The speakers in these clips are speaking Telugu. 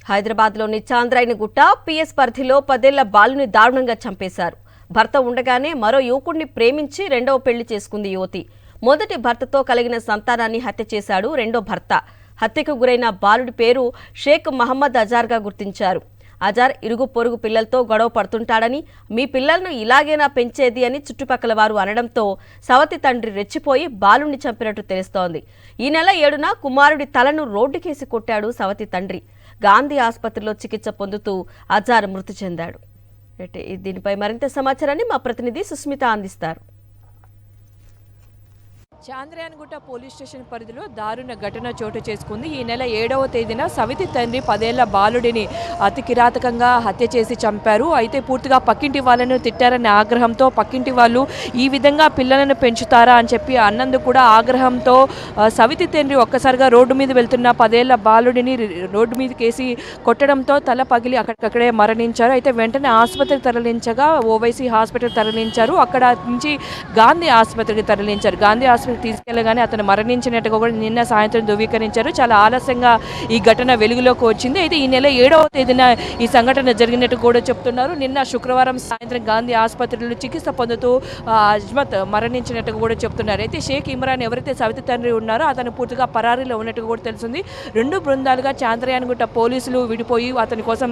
హైదరాబాద్లోని చాంద్రాయణగుట్ట పిఎస్ పరిధిలో 10 ఏళ్ల బాలుని దారుణంగా చంపేశారు. భర్త ఉండగానే మరో యువకుడిని ప్రేమించి రెండవ పెళ్లి చేసుకుంది యువతి. మొదటి భర్తతో కలిగిన సంతానాన్ని హత్య చేశాడు రెండో భర్త. హత్యకు గురైన బాలుడి పేరు షేక్ మహమ్మద్ అజార్గా గుర్తించారు. అజార్ ఇరుగు పొరుగు పిల్లలతో గొడవ పడుతుంటాడని, మీ పిల్లలను ఇలాగేనా పెంచేది అని చుట్టుపక్కల వారు అనడంతో సవతి తండ్రి రెచ్చిపోయి బాలుని చంపినట్టు తెలుస్తోంది. ఈ నెల 7న కుమారుడి తలను రోడ్డుకేసి కొట్టాడు సవతి తండ్రి. గాంధీ ఆసుపత్రిలో చికిత్స పొందుతూ అజార్ మృతి చెందాడు. దీనిపై మరింత సమాచారాన్ని మా ప్రతినిధి సుస్మిత అందిస్తారు. చాంద్రాయణగుట్ట పోలీస్ స్టేషన్ పరిధిలో దారుణ ఘటన చోటు చేసుకుంది. ఈ నెల 7వ తేదీన సవితి తండ్రి 10 ఏళ్ల బాలుడిని అతి కిరాతకంగా హత్య చేసి చంపారు. అయితే పూర్తిగా పక్కింటి వాళ్ళను తిట్టారనే ఆగ్రహంతో పక్కింటి వాళ్ళు ఈ విధంగా పిల్లలను పెంచుతారా అని చెప్పి అన్నందుకు కూడా ఆగ్రహంతో సవితి తండ్రి ఒక్కసారిగా రోడ్డు మీద వెళ్తున్న 10 ఏళ్ల బాలుడిని రోడ్డు మీదకేసి కొట్టడంతో తల పగిలి అక్కడికక్కడే మరణించారు. అయితే వెంటనే ఆసుపత్రికి తరలించగా ఓవైసీ హాస్పిటల్ తరలించారు. అక్కడ నుంచి గాంధీ ఆసుపత్రికి తరలించారు. గాంధీ ఆసుపత్రికి తీసుకెళ్లగానే అతను మరణించినట్టుగా కూడా నిన్న సాయంత్రం ధృవీకరించారు. చాలా ఆలస్యంగా ఈ ఘటన వెలుగులోకి వచ్చింది. అయితే ఈ నెల 7వ తేదీన ఈ సంఘటన జరిగినట్టు కూడా చెప్తున్నారు. నిన్న శుక్రవారం సాయంత్రం గాంధీ ఆసుపత్రిలో చికిత్స పొందుతూ అజ్మత్ మరణించినట్టుగా కూడా చెప్తున్నారు. అయితే షేక్ ఇమ్రాన్ ఎవరైతే సవితి తండ్రి ఉన్నారో అతను పూర్తిగా పరారీలో ఉన్నట్టుగా కూడా తెలిసింది. 2 బృందాలుగా చాంద్రాయణగుట్ట పోలీసులు విడిపోయి అతని కోసం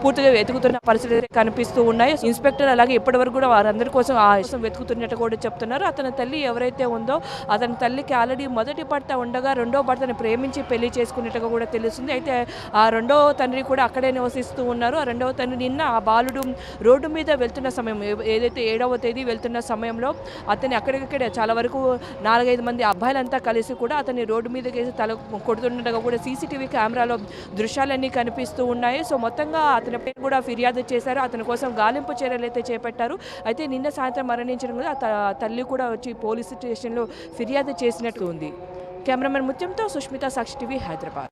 పూర్తిగా వెతుకుతున్న పరిస్థితులు కనిపిస్తూ ఉన్నాయి. ఇన్స్పెక్టర్ అలాగే ఇప్పటివరకు కూడా వారందరి కోసం వెతుకుతున్నట్టు కూడా చెప్తున్నారు. అతని తల్లి ఎవరైతే ఉందో అతని తల్లికి ఆల్రెడీ మొదటి భర్త ఉండగా రెండో భర్తను ప్రేమించి పెళ్లి చేసుకున్నట్టుగా కూడా తెలుస్తుంది. అయితే ఆ రెండో తండ్రి కూడా అక్కడే నివసిస్తూ ఉన్నారు. ఆ రెండవ తండ్రి నిన్న ఆ బాలుడు రోడ్డు మీద వెళ్తున్న సమయం ఏదైతే 7వ తేదీ వెళ్తున్న సమయంలో అతన్ని అక్కడికక్కడే చాలా వరకు 4-5 మంది అబ్బాయిలంతా కలిసి కూడా అతన్ని రోడ్డు మీదకి వేసి తల కొడుతున్నట్టుగా కూడా సీసీటీవీ కెమెరాలో దృశ్యాలన్నీ కనిపిస్తూ ఉన్నాయి. సో మొత్తంగా అతని పైన కూడా ఫిర్యాదు చేశారు. అతని కోసం గాలింపు చర్యలు అయితే చేపట్టారు. అయితే నిన్న సాయంత్రం మరణించడం కూడా తల్లి కూడా వచ్చి పోలీసు స్టేషన్లో ఫిర్యాదు చేసినట్టు ఉంది. కెమెరామెన్ ముత్యంతో సుష్మిత, సాక్షి టీవీ, హైదరాబాద్.